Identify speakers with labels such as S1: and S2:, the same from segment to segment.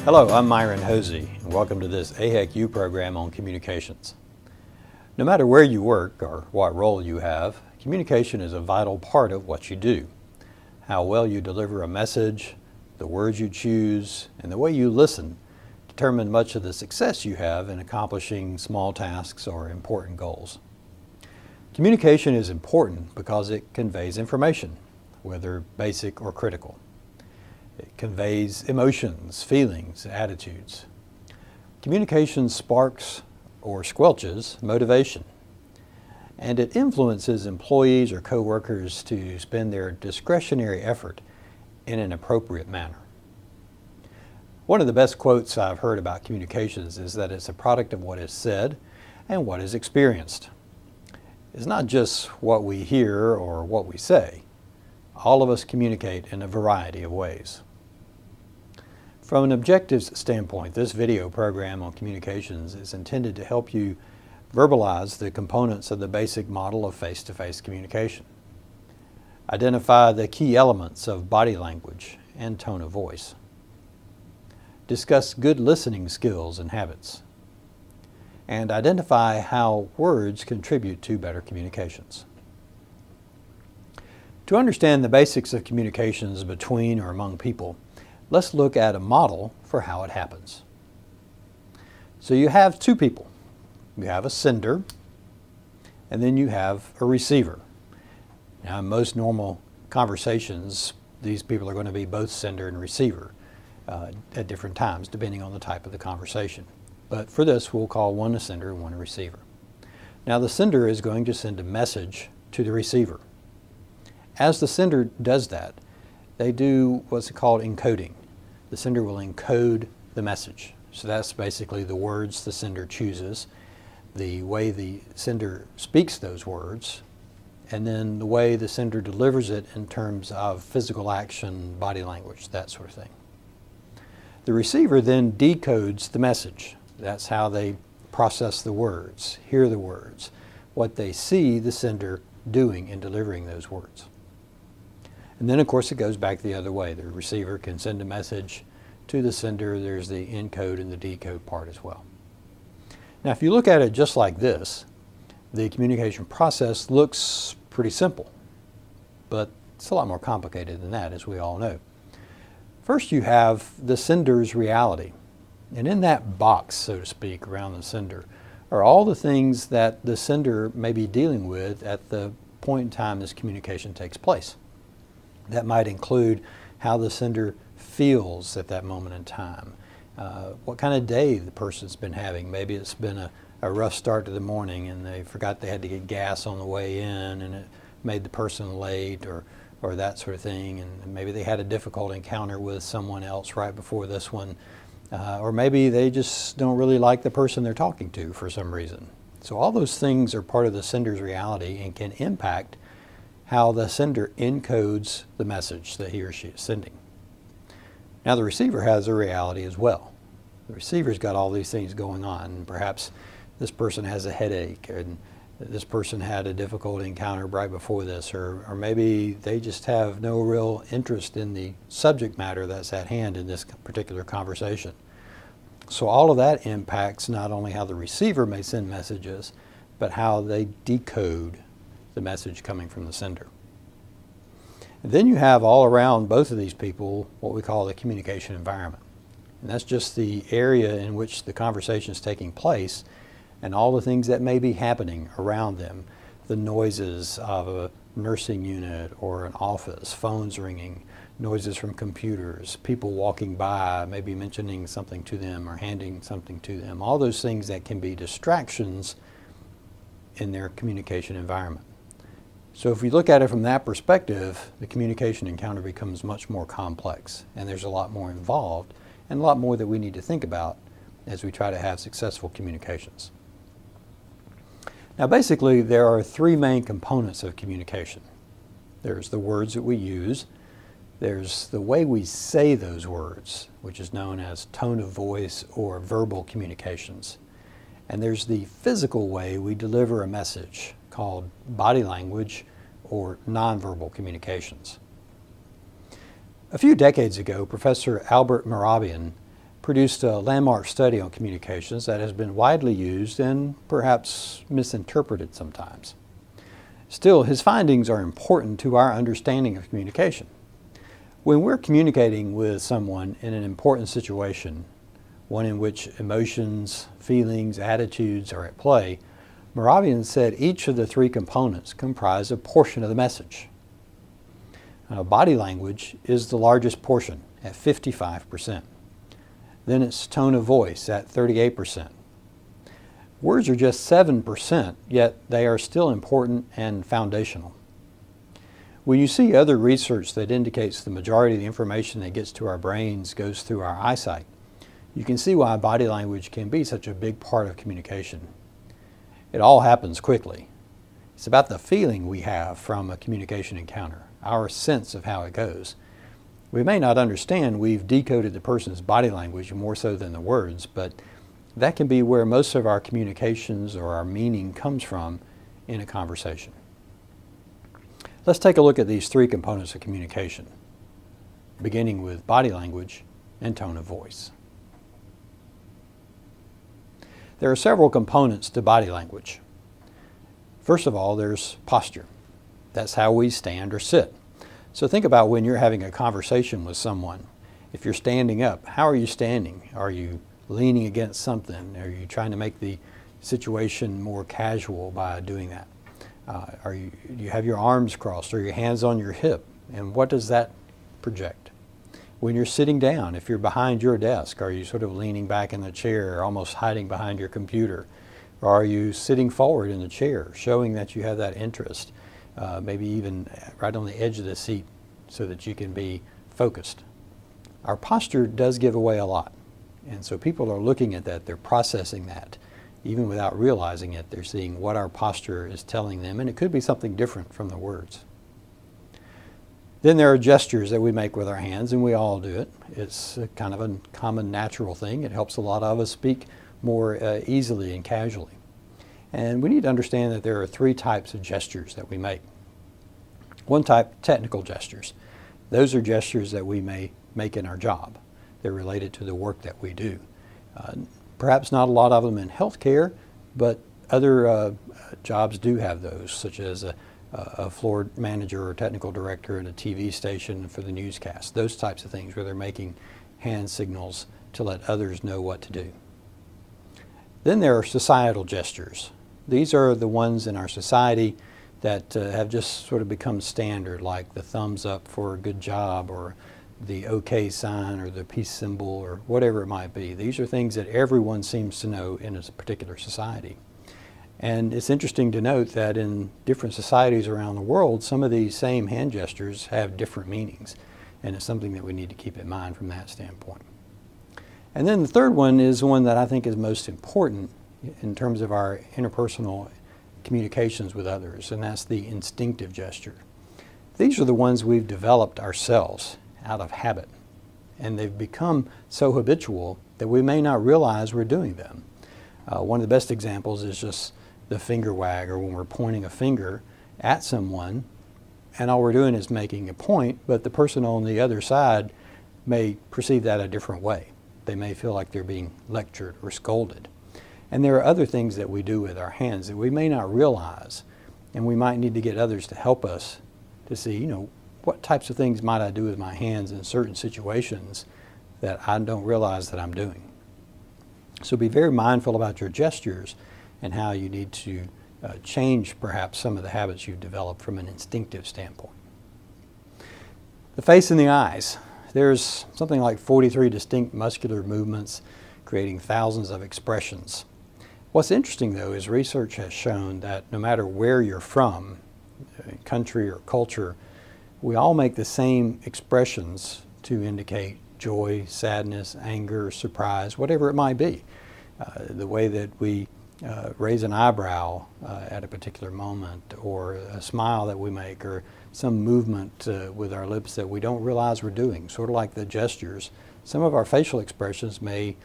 S1: Hello, I'm Myron Hosey, and welcome to this AHECU program on communications. No matter where you work or what role you have, communication is a vital part of what you do. How well you deliver a message, the words you choose, and the way you listen determine much of the success you have in accomplishing small tasks or important goals. Communication is important because it conveys information, whether basic or critical. It conveys emotions, feelings, attitudes. Communication sparks or squelches motivation, and it influences employees or co-workers to spend their discretionary effort in an appropriate manner. One of the best quotes I've heard about communications is that it's a product of what is said and what is experienced. It's not just what we hear or what we say. All of us communicate in a variety of ways. From an objectives standpoint, this video program on communications is intended to help you verbalize the components of the basic model of face-to-face communication. Identify the key elements of body language and tone of voice. Discuss good listening skills and habits. And identify how words contribute to better communications. To understand the basics of communications between or among people, let's look at a model for how it happens. So you have two people. You have a sender, and then you have a receiver. Now, in most normal conversations, these people are going to be both sender and receiver at different times, depending on the type of the conversation. But for this, we'll call one a sender and one a receiver. Now, the sender is going to send a message to the receiver. As the sender does that, they do what's called encoding. The sender will encode the message. So that's basically the words the sender chooses, the way the sender speaks those words, and then the way the sender delivers it in terms of physical action, body language, that sort of thing. The receiver then decodes the message. That's how they process the words, hear the words, what they see the sender doing in delivering those words. And then, of course, it goes back the other way. The receiver can send a message to the sender. There's the encode and the decode part as well. Now, if you look at it just like this, the communication process looks pretty simple, but it's a lot more complicated than that, as we all know. First, you have the sender's reality. And in that box, so to speak, around the sender, are all the things that the sender may be dealing with at the point in time this communication takes place. That might include how the sender feels at that moment in time, what kind of day the person's been having. Maybe it's been a rough start to the morning and they forgot they had to get gas on the way in and it made the person late or that sort of thing. And maybe they had a difficult encounter with someone else right before this one. Or maybe they just don't really like the person they're talking to for some reason. So all those things are part of the sender's reality and can impact how the sender encodes the message that he or she is sending. Now, the receiver has a reality as well. The receiver's got all these things going on. Perhaps this person has a headache, and this person had a difficult encounter right before this, or maybe they just have no real interest in the subject matter that's at hand in this particular conversation. So all of that impacts not only how the receiver may send messages, but how they decode the message coming from the sender. And then you have all around both of these people what we call the communication environment. And that's just the area in which the conversation is taking place and all the things that may be happening around them. The noises of a nursing unit or an office, phones ringing, noises from computers, people walking by, maybe mentioning something to them or handing something to them. All those things that can be distractions in their communication environment. So if we look at it from that perspective, the communication encounter becomes much more complex, and there's a lot more involved and a lot more that we need to think about as we try to have successful communications. Now, basically, there are three main components of communication. There's the words that we use, there's the way we say those words, which is known as tone of voice or verbal communications, and there's the physical way we deliver a message, called body language or nonverbal communications. A few decades ago, Professor Albert Mehrabian produced a landmark study on communications that has been widely used and perhaps misinterpreted sometimes. Still, his findings are important to our understanding of communication. When we're communicating with someone in an important situation, one in which emotions, feelings, attitudes are at play, Moravian said each of the three components comprise a portion of the message. Body language is the largest portion at 55%. Then it's tone of voice at 38%. Words are just 7%, yet they are still important and foundational. When you see other research that indicates the majority of the information that gets to our brains goes through our eyesight, you can see why body language can be such a big part of communication. It all happens quickly. It's about the feeling we have from a communication encounter, our sense of how it goes. We may not understand we've decoded the person's body language more so than the words, but that can be where most of our communications or our meaning comes from in a conversation. Let's take a look at these three components of communication, beginning with body language and tone of voice. There are several components to body language. First of all, there's posture. That's how we stand or sit. So think about when you're having a conversation with someone. If you're standing up, how are you standing? Are you leaning against something? Are you trying to make the situation more casual by doing that? Do you have your arms crossed or your hands on your hip? And what does that project? When you're sitting down, if you're behind your desk, are you sort of leaning back in the chair, almost hiding behind your computer? Or are you sitting forward in the chair, showing that you have that interest? Maybe even right on the edge of the seat so that you can be focused. Our posture does give away a lot. And so people are looking at that, they're processing that. Even without realizing it, they're seeing what our posture is telling them, and it could be something different from the words. Then there are gestures that we make with our hands, and we all do it. It's kind of a common natural thing. It helps a lot of us speak more easily and casually. And we need to understand that there are three types of gestures that we make. One type, technical gestures. Those are gestures that we may make in our job. They're related to the work that we do. Perhaps not a lot of them in healthcare, but other jobs do have those, such as a floor manager or technical director at a TV station for the newscast. Those types of things where they're making hand signals to let others know what to do. Then there are societal gestures. These are the ones in our society that have just sort of become standard, like the thumbs up for a good job, or the OK sign, or the peace symbol, or whatever it might be. These are things that everyone seems to know in a particular society. And it's interesting to note that in different societies around the world, some of these same hand gestures have different meanings. And it's something that we need to keep in mind from that standpoint. And then the third one is one that I think is most important in terms of our interpersonal communications with others, and that's the instinctive gesture. These are the ones we've developed ourselves out of habit, and they've become so habitual that we may not realize we're doing them. One of the best examples is just the finger wag, or when we're pointing a finger at someone and all we're doing is making a point, but the person on the other side may perceive that a different way. They may feel like they're being lectured or scolded. And there are other things that we do with our hands that we may not realize, and we might need to get others to help us to see, what types of things might I do with my hands in certain situations that I don't realize that I'm doing. So be very mindful about your gestures and how you need to change perhaps some of the habits you've developed from an instinctive standpoint. The face and the eyes. There's something like 43 distinct muscular movements creating thousands of expressions. What's interesting, though, is research has shown that no matter where you're from, country or culture, we all make the same expressions to indicate joy, sadness, anger, surprise, whatever it might be. The way that we raise an eyebrow at a particular moment, or a smile that we make, or some movement with our lips that we don't realize we're doing, sort of like the gestures. Some of our facial expressions may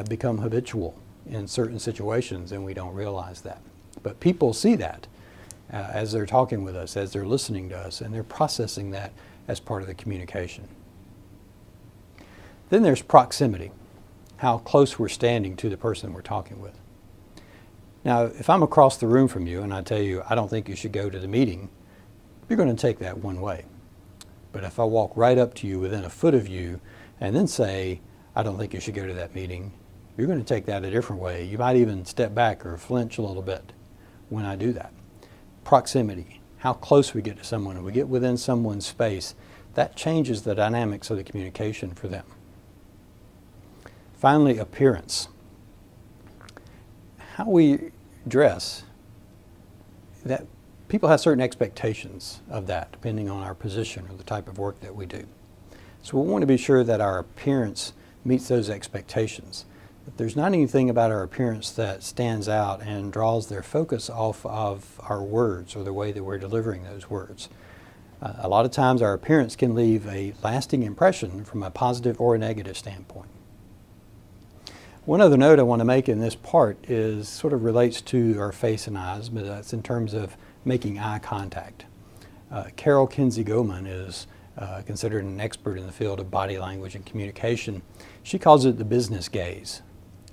S1: become habitual in certain situations, and we don't realize that. But people see that as they're talking with us, as they're listening to us, and they're processing that as part of the communication. Then there's proximity. how close we're standing to the person we're talking with. Now, if I'm across the room from you and I tell you, I don't think you should go to the meeting, you're going to take that one way. But if I walk right up to you within a foot of you and then say, I don't think you should go to that meeting, you're going to take that a different way. You might even step back or flinch a little bit when I do that. Proximity, how close we get to someone, and we get within someone's space, that changes the dynamics of the communication for them. Finally, appearance. How we dress, that people have certain expectations of that depending on our position or the type of work that we do. So we want to be sure that our appearance meets those expectations. If there's not anything about our appearance that stands out and draws their focus off of our words or the way that we're delivering those words. A lot of times our appearance can leave a lasting impression from a positive or a negative standpoint. One other note I want to make in this part is sort of relates to our face and eyes, but that's in terms of making eye contact. Carol Kinsey-Goman is considered an expert in the field of body language and communication. She calls it the business gaze.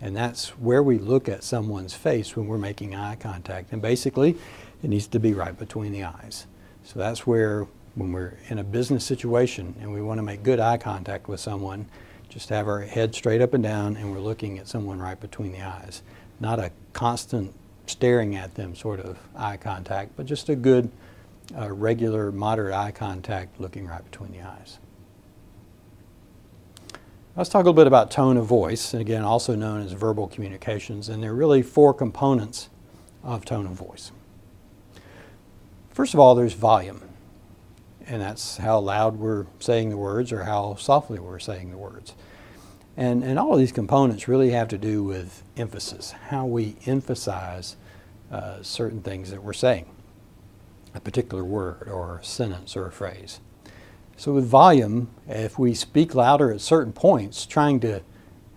S1: And that's where we look at someone's face when we're making eye contact. And basically, it needs to be right between the eyes. So that's where, when we're in a business situation and we want to make good eye contact with someone, just have our head straight up and down and we're looking at someone right between the eyes. Not a constant staring at them sort of eye contact, but just a good, regular, moderate eye contact looking right between the eyes. Let's talk a little bit about tone of voice, and again, also known as verbal communications, and there are really 4 components of tone of voice. First of all, there's volume, and that's how loud we're saying the words or how softly we're saying the words. And all of these components really have to do with emphasis, how we emphasize certain things that we're saying, a particular word or a sentence or a phrase. So with volume, if we speak louder at certain points, trying to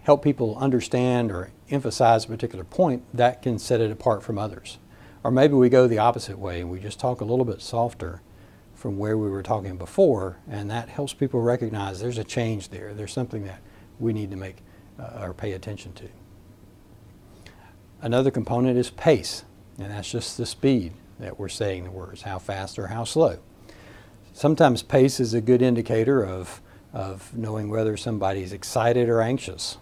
S1: help people understand or emphasize a particular point, that can set it apart from others. Or maybe we go the opposite way and we just talk a little bit softer from where we were talking before, and that helps people recognize there's a change there. There's something that we need to make or pay attention to. Another component is pace, and that's just the speed that we're saying the words, how fast or how slow. Sometimes pace is a good indicator of knowing whether somebody's excited or anxious.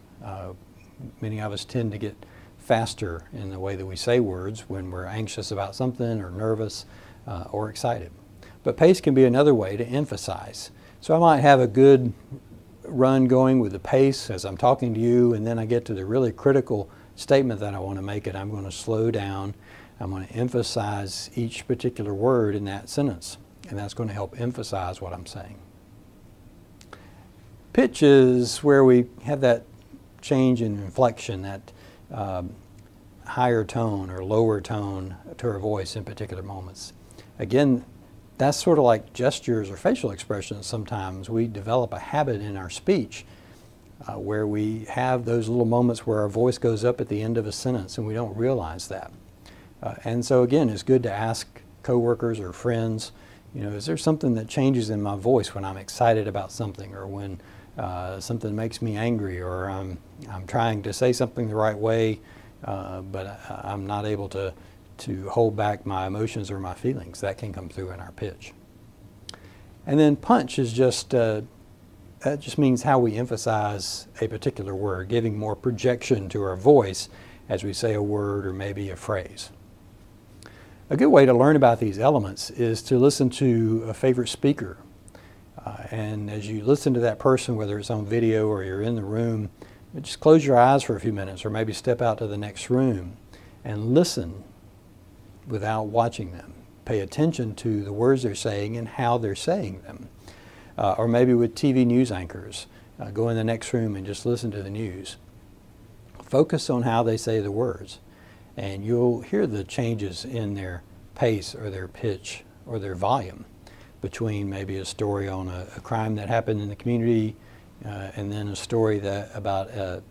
S1: Many of us tend to get faster in the way that we say words when we're anxious about something or nervous or excited. But pace can be another way to emphasize. So I might have a good run going with the pace as I'm talking to you, and then I get to the really critical statement that I want to make, and I'm going to slow down. I'm going to emphasize each particular word in that sentence, and that's going to help emphasize what I'm saying. Pitch is where we have that change in inflection, that higher tone or lower tone to our voice in particular moments. Again, that's sort of like gestures or facial expressions. Sometimes we develop a habit in our speech where we have those little moments where our voice goes up at the end of a sentence and we don't realize that. And so again, it's good to ask coworkers or friends, you know, is there something that changes in my voice when I'm excited about something, or when something makes me angry, or I'm trying to say something the right way, but I'm not able to hold back my emotions or my feelings. That can come through in our pitch. And then punch is just, that just means how we emphasize a particular word, giving more projection to our voice as we say a word or maybe a phrase. A good way to learn about these elements is to listen to a favorite speaker. And as you listen to that person, whether it's on video or you're in the room, just close your eyes for a few minutes, or maybe step out to the next room and listen without watching them. Pay attention to the words they're saying and how they're saying them. Or maybe with TV news anchors, go in the next room and just listen to the news. Focus on how they say the words, and you'll hear the changes in their pace or their pitch or their volume between maybe a story on a crime that happened in the community and then a story about a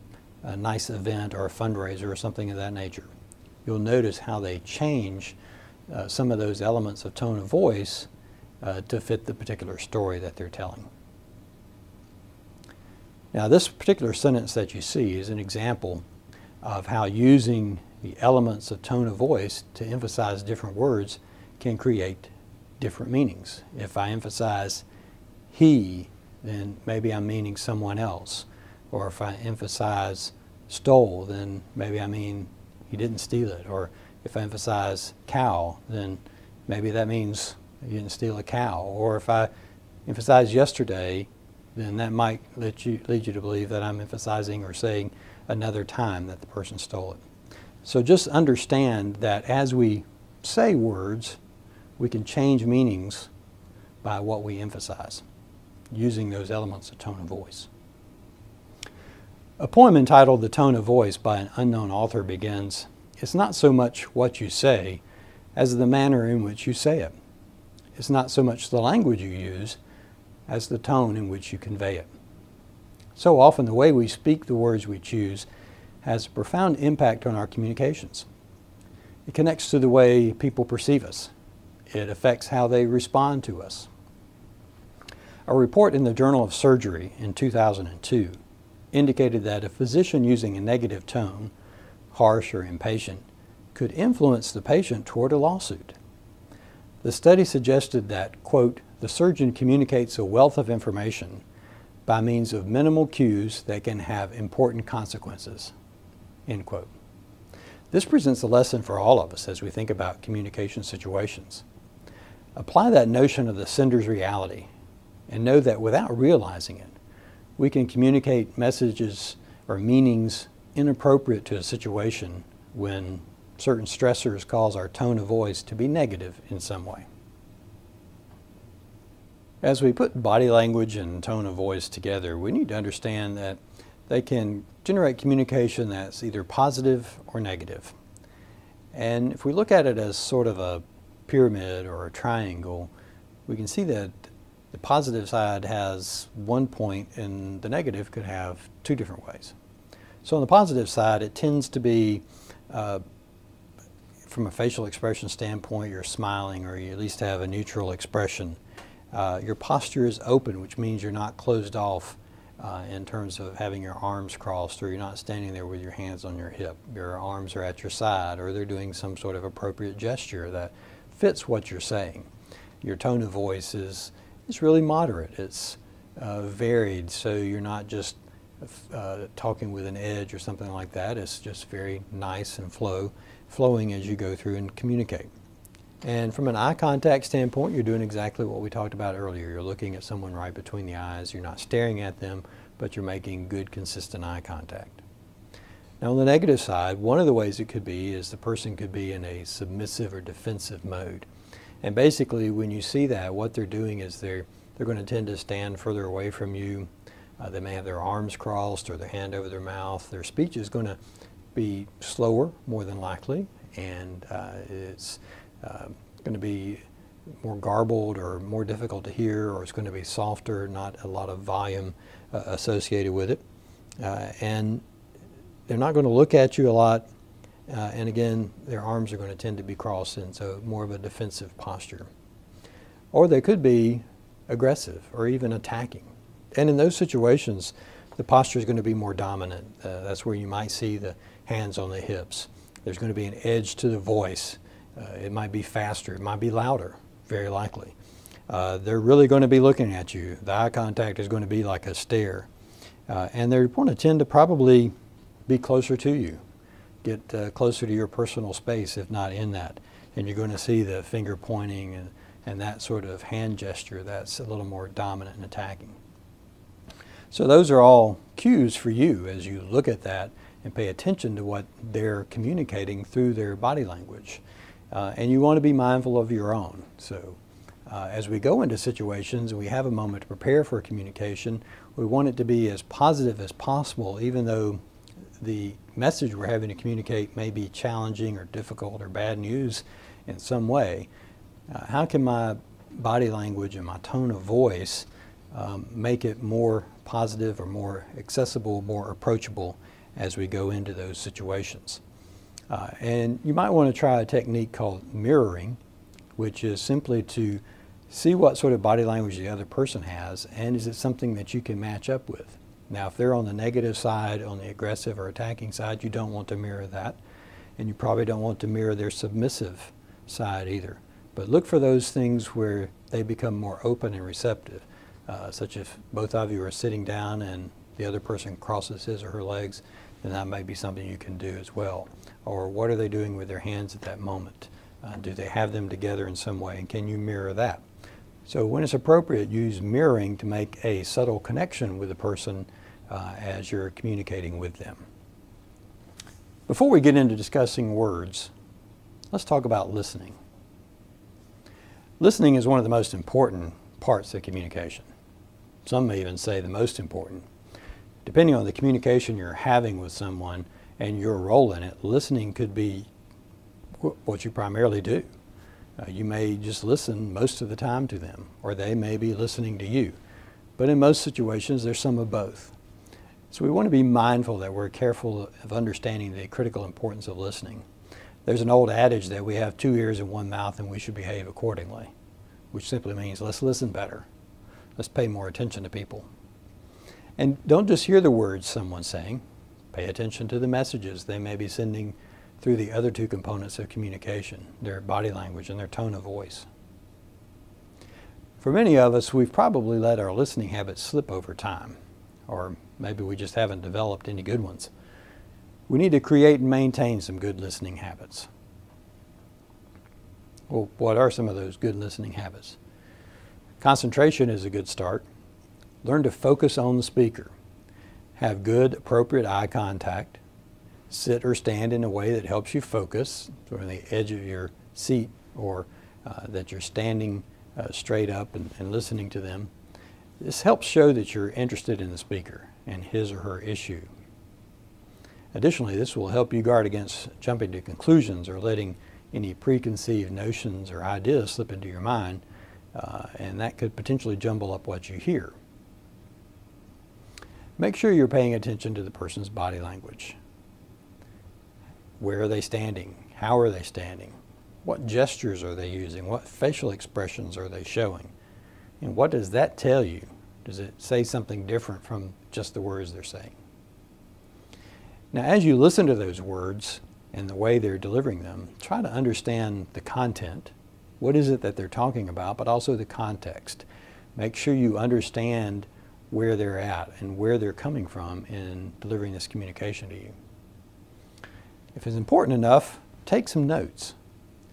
S1: nice event or a fundraiser or something of that nature. You'll notice how they change some of those elements of tone of voice to fit the particular story that they're telling. Now, this particular sentence that you see is an example of how using the elements of tone of voice to emphasize different words can create different meanings. If I emphasize he, then maybe I'm meaning someone else. Or if I emphasize stole, then maybe I mean he didn't steal it. Or if I emphasize cow, then maybe that means you didn't steal a cow. Or if I emphasize yesterday, then that might lead you to believe that I'm emphasizing or saying another time that the person stole it. So just understand that as we say words, we can change meanings by what we emphasize, using those elements of tone of voice. A poem entitled "The Tone of Voice" by an unknown author begins, "It's not so much what you say as the manner in which you say it. It's not so much the language you use as the tone in which you convey it." So often the way we speak the words we choose has a profound impact on our communications. It connects to the way people perceive us. It affects how they respond to us. A report in the Journal of Surgery in 2002 indicated that a physician using a negative tone, harsh or impatient, could influence the patient toward a lawsuit. The study suggested that, quote, "the surgeon communicates a wealth of information by means of minimal cues that can have important consequences," end quote. This presents a lesson for all of us as we think about communication situations. Apply that notion of the sender's reality and know that without realizing it, we can communicate messages or meanings inappropriate to a situation when certain stressors cause our tone of voice to be negative in some way. As we put body language and tone of voice together, we need to understand that they can generate communication that's either positive or negative. And if we look at it as sort of a pyramid or a triangle, we can see that the positive side has one point and the negative could have two different ways. So on the positive side, it tends to be, from a facial expression standpoint, you're smiling or you at least have a neutral expression. Your posture is open, which means you're not closed off in terms of having your arms crossed, or you're not standing there with your hands on your hip. Your arms are at your side, or they're doing some sort of appropriate gesture that fits what you're saying. Your tone of voice is really moderate. It's varied, so you're not just talking with an edge or something like that. It's just very nice and flowing as you go through and communicate. And from an eye contact standpoint, you're doing exactly what we talked about earlier. You're looking at someone right between the eyes. You're not staring at them, but you're making good, consistent eye contact. Now on the negative side, one of the ways it could be is the person could be in a submissive or defensive mode. And basically when you see that, what they're doing is they're going to tend to stand further away from you. They may have their arms crossed or their hand over their mouth. Their speech is going to be slower, more than likely, and it's going to be more garbled or more difficult to hear, or it's going to be softer, not a lot of volume associated with it. And they're not going to look at you a lot, and again, their arms are going to tend to be crossed, and so more of a defensive posture. Or they could be aggressive or even attacking. And in those situations, the posture is going to be more dominant. That's where you might see the hands on the hips. There's going to be an edge to the voice. It might be faster, it might be louder, very likely. They're really going to be looking at you. The eye contact is going to be like a stare. And they're going to tend to probably be closer to you, get closer to your personal space, if not in that. And you're going to see the finger pointing and that sort of hand gesture that's a little more dominant and attacking. So those are all cues for you as you look at that and pay attention to what they're communicating through their body language. And you want to be mindful of your own. So as we go into situations and we have a moment to prepare for communication, we want it to be as positive as possible, even though the message we're having to communicate may be challenging or difficult or bad news in some way. How can my body language and my tone of voice make it more positive or more accessible, more approachable as we go into those situations? And you might want to try a technique called mirroring, which is simply to see what sort of body language the other person has, and is it something that you can match up with. Now, if they're on the negative side, on the aggressive or attacking side, you don't want to mirror that. And you probably don't want to mirror their submissive side either. But look for those things where they become more open and receptive, such if both of you are sitting down and the other person crosses his or her legs, then that may be something you can do as well. Or what are they doing with their hands at that moment? Do they have them together in some way, and can you mirror that? So when it's appropriate, use mirroring to make a subtle connection with the person as you're communicating with them. Before we get into discussing words, let's talk about listening. Listening is one of the most important parts of communication. Some may even say the most important. Depending on the communication you're having with someone and your role in it, listening could be what you primarily do. You may just listen most of the time to them, or they may be listening to you. But in most situations, there's some of both. So we want to be mindful that we're careful of understanding the critical importance of listening. There's an old adage that we have 2 ears and 1 mouth and we should behave accordingly, which simply means let's listen better. Let's pay more attention to people. And don't just hear the words someone's saying. Pay attention to the messages they may be sending through the other 2 components of communication, their body language and their tone of voice. For many of us, we've probably let our listening habits slip over time, or maybe we just haven't developed any good ones. We need to create and maintain some good listening habits. Well, what are some of those good listening habits? Concentration is a good start. Learn to focus on the speaker. Have good, appropriate eye contact. Sit or stand in a way that helps you focus, sort of on the edge of your seat, or that you're standing straight up and listening to them. This helps show that you're interested in the speaker and his or her issue. Additionally, this will help you guard against jumping to conclusions or letting any preconceived notions or ideas slip into your mind, and that could potentially jumble up what you hear. Make sure you're paying attention to the person's body language. Where are they standing? How are they standing? What gestures are they using? What facial expressions are they showing? And what does that tell you? Does it say something different from just the words they're saying? Now, as you listen to those words and the way they're delivering them, try to understand the content. What is it that they're talking about, but also the context. Make sure you understand where they're at and where they're coming from in delivering this communication to you. If it's important enough, take some notes.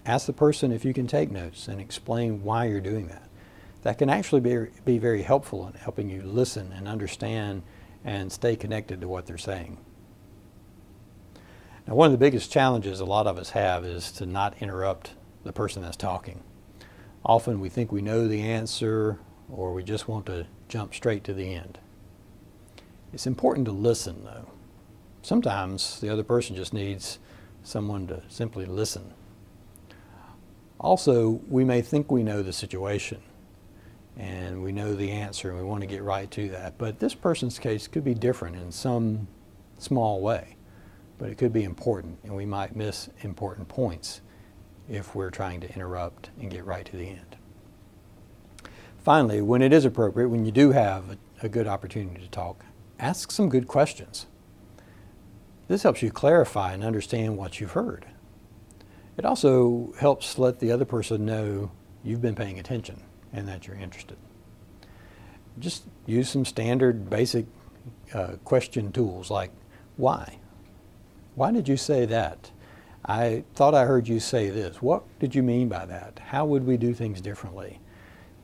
S1: Ask the person if you can take notes and explain why you're doing that. That can actually be very helpful in helping you listen and understand and stay connected to what they're saying. Now, one of the biggest challenges a lot of us have is to not interrupt the person that's talking. Often we think we know the answer, or we just want to jump straight to the end. It's important to listen, though. Sometimes the other person just needs someone to simply listen. Also, we may think we know the situation and we know the answer and we want to get right to that, but this person's case could be different in some small way, but it could be important, and we might miss important points if we're trying to interrupt and get right to the end. Finally, when it is appropriate, when you do have a good opportunity to talk, ask some good questions. This helps you clarify and understand what you've heard. It also helps let the other person know you've been paying attention and that you're interested. Just use some standard basic question tools like, why? Why did you say that? I thought I heard you say this. What did you mean by that? How would we do things differently?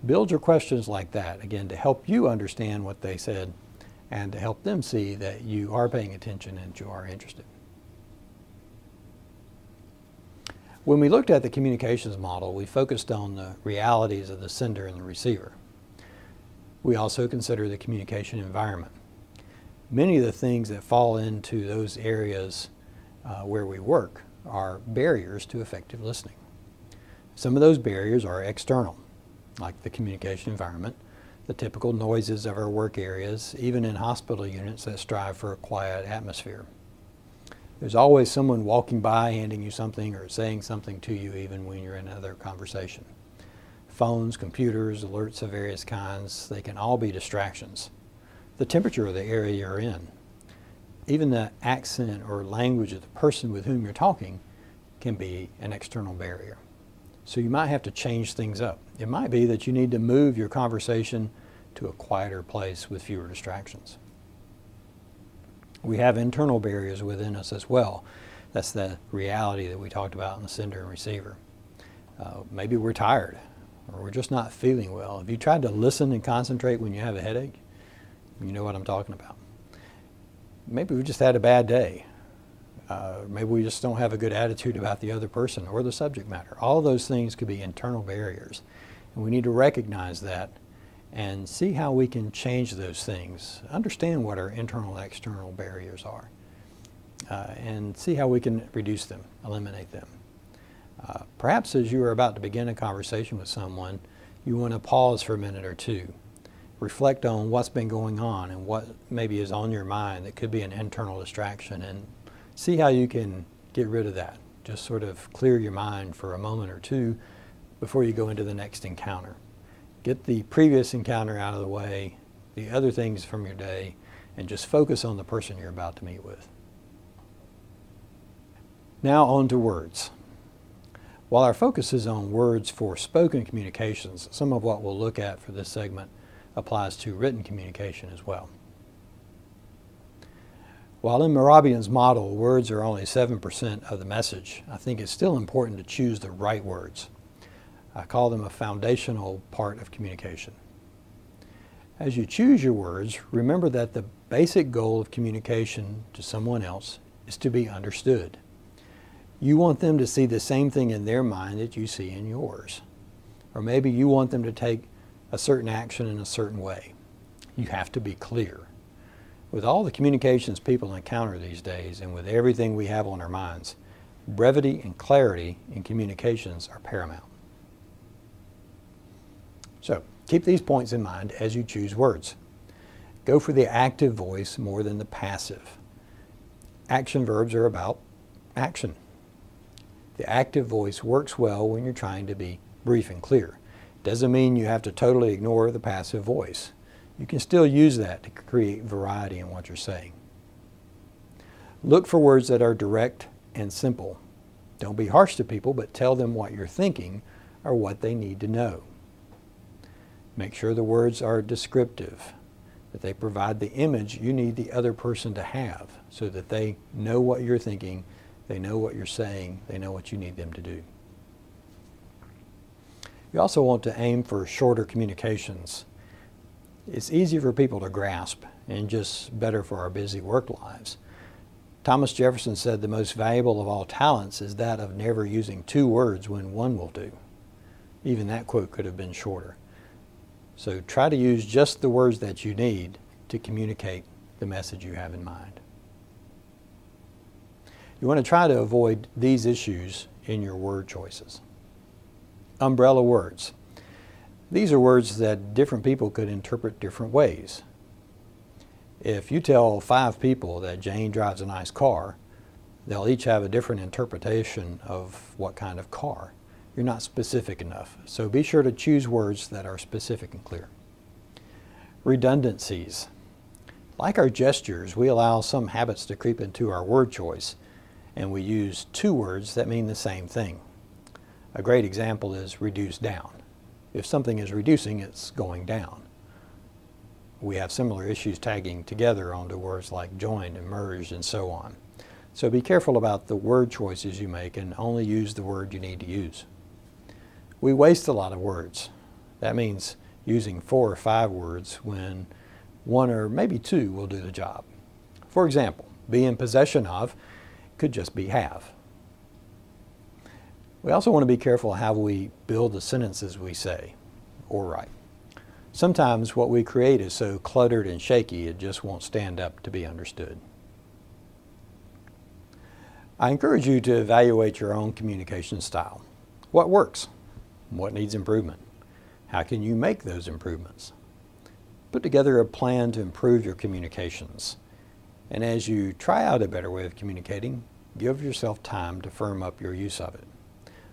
S1: Build your questions like that, again, to help you understand what they said and to help them see that you are paying attention and you are interested. When we looked at the communications model, we focused on the realities of the sender and the receiver. We also consider the communication environment. Many of the things that fall into those areas where we work are barriers to effective listening. Some of those barriers are external, like the communication environment, the typical noises of our work areas, even in hospital units that strive for a quiet atmosphere. There's always someone walking by handing you something or saying something to you even when you're in another conversation. Phones, computers, alerts of various kinds, they can all be distractions. the temperature of the area you're in. Even the accent or language of the person with whom you're talking can be an external barrier. So you might have to change things up. It might be that you need to move your conversation to a quieter place with fewer distractions. We have internal barriers within us as well. That's the reality that we talked about in the sender and receiver. Maybe we're tired, or we're just not feeling well. Have you tried to listen and concentrate when you have a headache? You know what I'm talking about. Maybe we just had a bad day. Maybe we just don't have a good attitude about the other person or the subject matter. All of those things could be internal barriers. And we need to recognize that and see how we can change those things. Understand what our internal and external barriers are. And see how we can reduce them, eliminate them. Perhaps as you are about to begin a conversation with someone, you want to pause for a minute or two. Reflect on what's been going on and what maybe is on your mind that could be an internal distraction, and see how you can get rid of that. Just sort of clear your mind for a moment or two before you go into the next encounter. Get the previous encounter out of the way, the other things from your day, and just focus on the person you're about to meet with. Now on to words. While our focus is on words for spoken communications, some of what we'll look at for this segment applies to written communication as well. While in Mehrabian's model, words are only 7% of the message, I think it's still important to choose the right words. I call them a foundational part of communication. As you choose your words, remember that the basic goal of communication to someone else is to be understood. You want them to see the same thing in their mind that you see in yours. Or maybe you want them to take a certain action in a certain way. You have to be clear. With all the communications people encounter these days, and with everything we have on our minds, brevity and clarity in communications are paramount. So, keep these points in mind as you choose words. Go for the active voice more than the passive. Action verbs are about action. The active voice works well when you're trying to be brief and clear. Doesn't mean you have to totally ignore the passive voice. You can still use that to create variety in what you're saying. Look for words that are direct and simple. Don't be harsh to people, but tell them what you're thinking or what they need to know. Make sure the words are descriptive, that they provide the image you need the other person to have so that they know what you're thinking, they know what you're saying, they know what you need them to do. You also want to aim for shorter communications. It's easier for people to grasp and just better for our busy work lives. Thomas Jefferson said the most valuable of all talents is that of never using two words when one will do. Even that quote could have been shorter. So try to use just the words that you need to communicate the message you have in mind. You want to try to avoid these issues in your word choices. Umbrella words. These are words that different people could interpret different ways. If you tell 5 people that Jane drives a nice car, they'll each have a different interpretation of what kind of car. You're not specific enough, so be sure to choose words that are specific and clear. Redundancies. Like our gestures, we allow some habits to creep into our word choice, and we use 2 words that mean the same thing. A great example is reduce down. If something is reducing, it's going down. We have similar issues tagging together onto words like joined and merged and so on. So be careful about the word choices you make and only use the word you need to use. We waste a lot of words. That means using 4 or 5 words when 1 or maybe 2 will do the job. For example, be in possession of could just be have. We also want to be careful how we build the sentences we say or write. Sometimes what we create is so cluttered and shaky it just won't stand up to be understood. I encourage you to evaluate your own communication style. What works? What needs improvement? How can you make those improvements? Put together a plan to improve your communications. And as you try out a better way of communicating, give yourself time to firm up your use of it.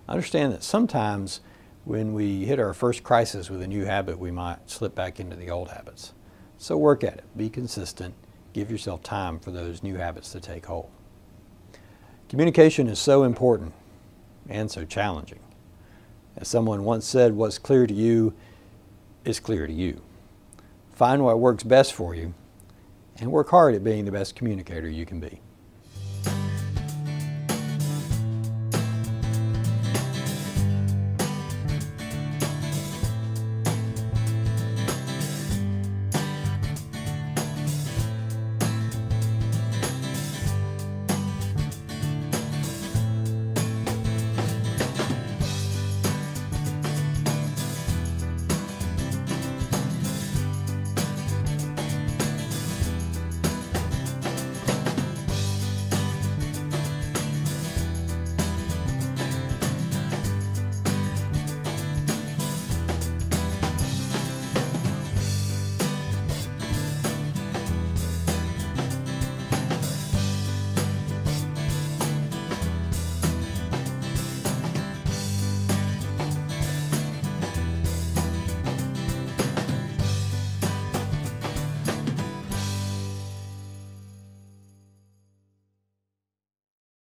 S1: Understand that sometimes when we hit our first crisis with a new habit, we might slip back into the old habits. So work at it. Be consistent. Give yourself time for those new habits to take hold. Communication is so important and so challenging. As someone once said, what's clear to you is clear to you. Find what works best for you and work hard at being the best communicator you can be.